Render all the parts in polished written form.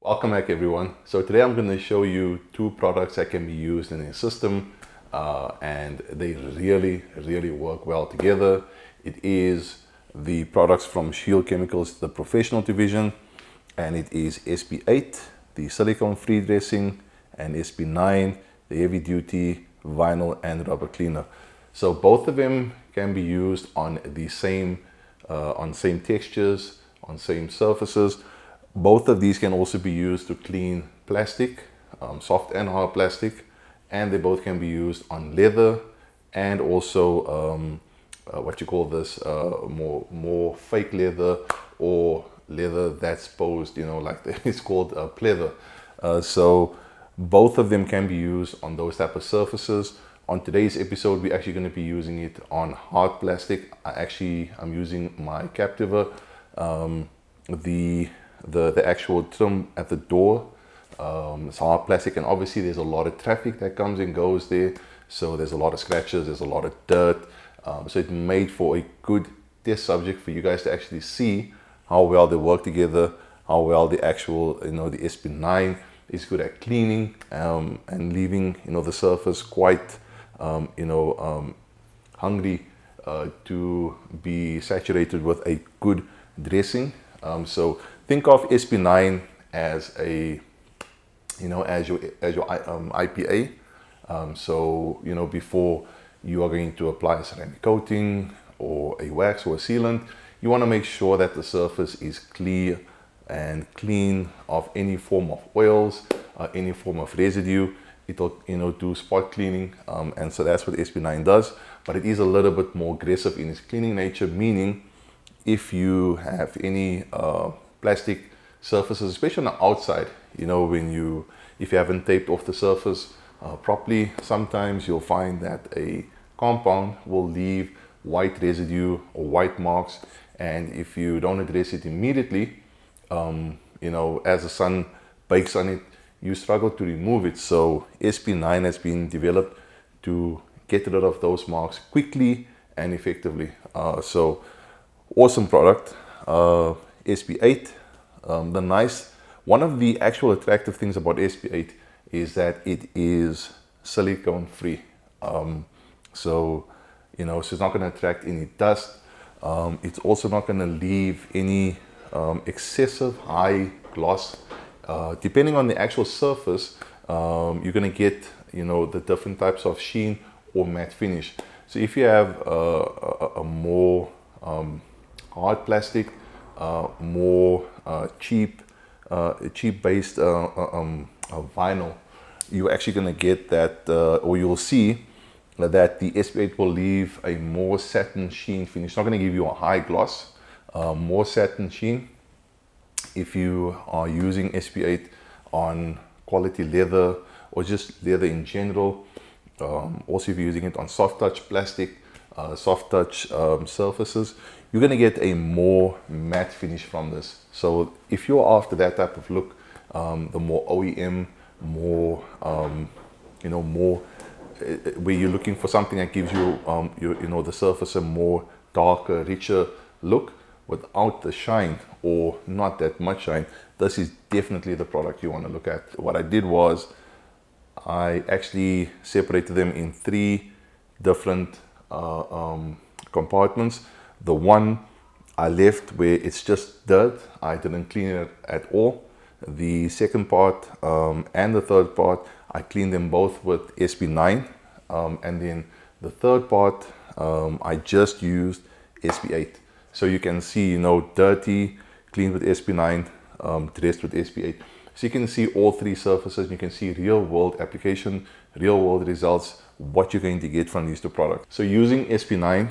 Welcome back everyone. So today I'm going to show you two products that can be used in a system and they really work well together. It is the products from Shield Chemicals, the professional division, and it is SP8, the silicone free dressing, and SP9, the heavy duty vinyl and rubber cleaner. So both of them can be used on the same textures, on same surfaces. Both of these can also be used to clean plastic, soft and hard plastic, and they both can be used on leather and also what you call this, more fake leather or leather that's posed, like it's called pleather. So both of them can be used on those type of surfaces. On today's episode, we're actually going to be using it on hard plastic. I'm using my Captiva, the actual trim at the door. It's hard plastic, and obviously there's a lot of traffic that comes and goes there, so there's a lot of scratches, there's a lot of dirt, so it's made for a good test subject for you guys to actually see how well they work together, how well the actual the SP9 is good at cleaning and leaving the surface quite hungry to be saturated with a good dressing. So think of SP9 as a as your IPA. So before you are going to apply a ceramic coating or a wax or a sealant, you want to make sure that the surface is clear and clean of any form of oils, any form of residue. It'll do spot cleaning, and so that's what SP9 does. But it is a little bit more aggressive in its cleaning nature, meaning if you have any plastic surfaces, especially on the outside, if you haven't taped off the surface properly, sometimes you'll find that a compound will leave white residue or white marks, and if you don't address it immediately, as the sun bakes on it, you struggle to remove it. So SP9 has been developed to get rid of those marks quickly and effectively. So awesome product. SP8. One of the actual attractive things about SP8 is that it is silicone free. So it's not going to attract any dust. It's also not going to leave any excessive high gloss. Depending on the actual surface, you're going to get the different types of sheen or matte finish. So if you have a more hard plastic, more cheap based vinyl, you're actually going to get that, or you'll see that the SP8 will leave a more satin sheen finish. It's not going to give you a high gloss, more satin sheen. If you are using SP8 on quality leather or just leather in general, also if you're using it on soft touch plastic, soft touch surfaces, you're going to get a more matte finish from this. So if you're after that type of look, the more OEM, more more where you're looking for something that gives you the surface a more darker, richer look without the shine or not that much shine, this is definitely the product you want to look at. What I did was I actually separated them in 3 different compartments. The one I left where it's just dirt, I didn't clean it at all. The second part and the third part, I cleaned them both with SP9, and then the third part I just used SP8. So you can see dirty, cleaned with SP9, dressed with SP8. So you can see all 3 surfaces. You can see real world application, real world results, what you're going to get from these 2 products. So using SP9,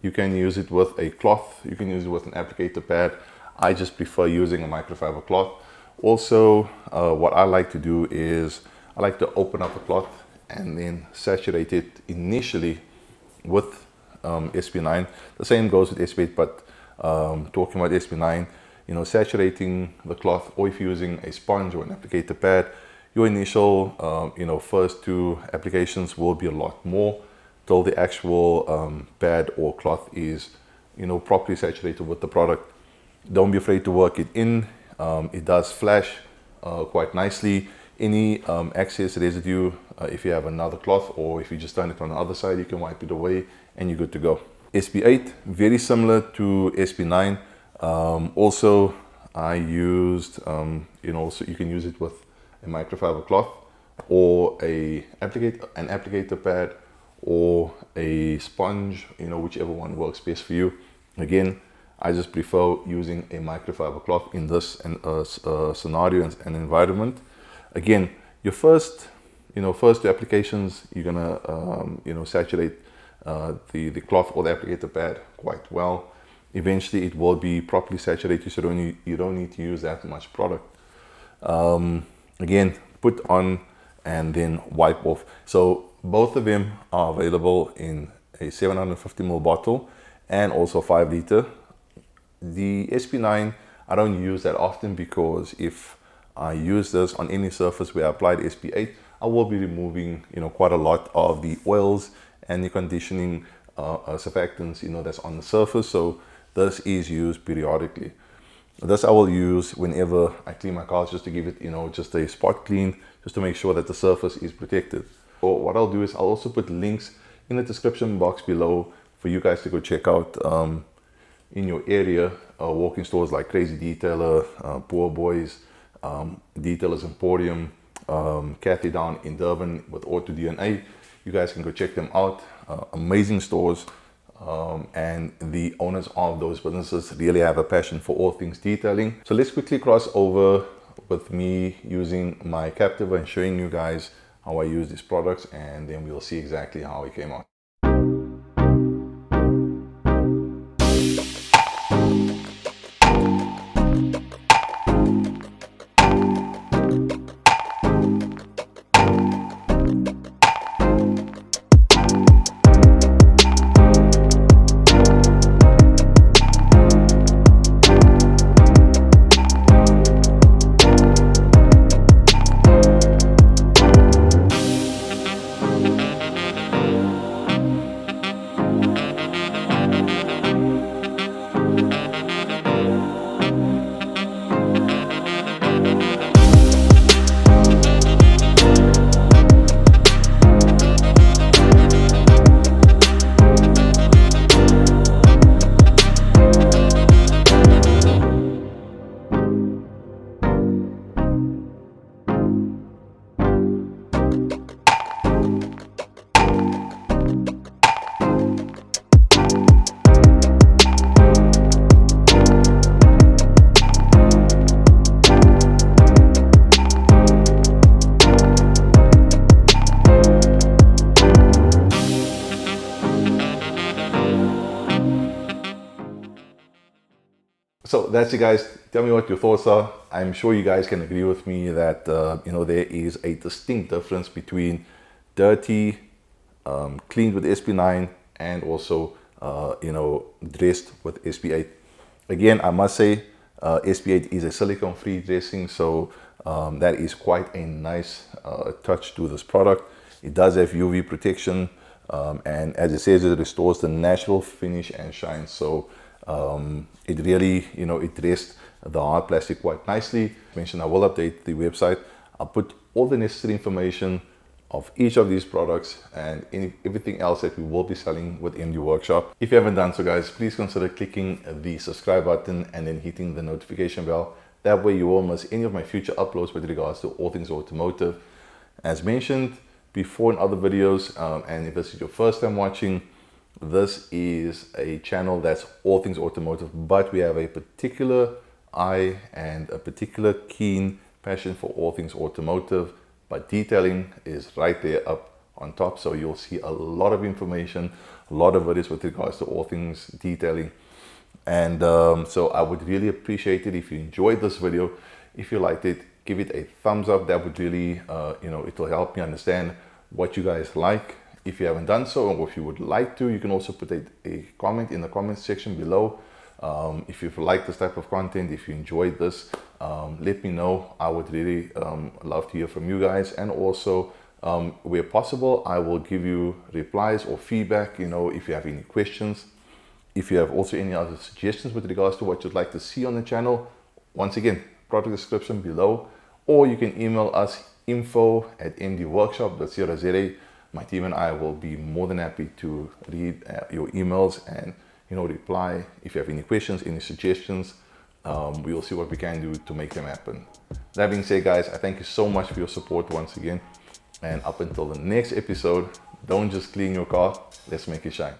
you can use it with a cloth, you can use it with an applicator pad. I just prefer using a microfiber cloth. Also, what I like to do is I like to open up a cloth and then saturate it initially with SP9. The same goes with SP8, but talking about SP9, saturating the cloth, or if you're using a sponge or an applicator pad, your initial first 2 applications will be a lot more till the actual pad or cloth is properly saturated with the product. Don't be afraid to work it in. It does flash quite nicely. Any excess residue, if you have another cloth or if you just turn it on the other side, you can wipe it away and you're good to go. SP8, very similar to SP9. Also, I used, so you can use it with a microfiber cloth or an applicator pad or a sponge, whichever one works best for you. Again, I just prefer using a microfiber cloth in this scenario and environment. Again, your first two applications, you're gonna, saturate the cloth or the applicator pad quite well. Eventually, it will be properly saturated, so you don't need to use that much product. Again, put on and then wipe off. So both of them are available in a 750 ml bottle and also 5 liter. The SP9, I don't use that often because if I use this on any surface where I applied SP8, I will be removing, quite a lot of the oils and the conditioning surfactants, that's on the surface. So this is used periodically. This I will use whenever I clean my cars, just to give it, just a spot clean, just to make sure that the surface is protected. Or what I'll do is I'll also put links in the description box below for you guys to go check out in your area, walk-in stores like Crazy Detailer, Poor Boys, Detailers Emporium, Kathy down in Durban with Auto DNA. You guys can go check them out. Amazing stores, and the owners of those businesses really have a passion for all things detailing. So let's quickly cross over with me using my Captiva and showing you guys how I use these products, and then we'll see exactly how it came out. So that's it, guys. Tell me what your thoughts are. I'm sure you guys can agree with me that there is a distinct difference between dirty, cleaned with SP9 and also dressed with SP8. Again, I must say SP8 is a silicone free dressing, so that is quite a nice touch to this product. It does have UV protection, and as it says, it restores the natural finish and shine. So it really, it dressed the hard plastic quite nicely. I mentioned I will update the website. I'll put all the necessary information of each of these products and everything else that we will be selling within the workshop. If you haven't done so, guys, please consider clicking the subscribe button and then hitting the notification bell. That way you won't miss any of my future uploads with regards to all things automotive. As mentioned before in other videos, and if this is your first time watching, this is a channel that's all things automotive, but we have a particular eye and a particular keen passion for all things automotive, but detailing is right there up on top. So you'll see a lot of information, a lot of videos with regards to all things detailing. And so I would really appreciate it if you enjoyed this video. If you liked it, give it a thumbs up. That would really it will help me understand what you guys like. If you haven't done so, or if you would like to, you can also put a comment in the comment section below. If you've liked this type of content, if you enjoyed this, let me know. I would really love to hear from you guys. And also, where possible, I will give you replies or feedback, if you have any questions. If you have also any other suggestions with regards to what you'd like to see on the channel, once again, product description below, or you can email us info@mdworkshop.co.za. My team and I will be more than happy to read your emails and reply. If you have any questions, any suggestions, we will see what we can do to make them happen. That being said, guys, I thank you so much for your support once again. And up until the next episode, don't just clean your car, let's make it shine.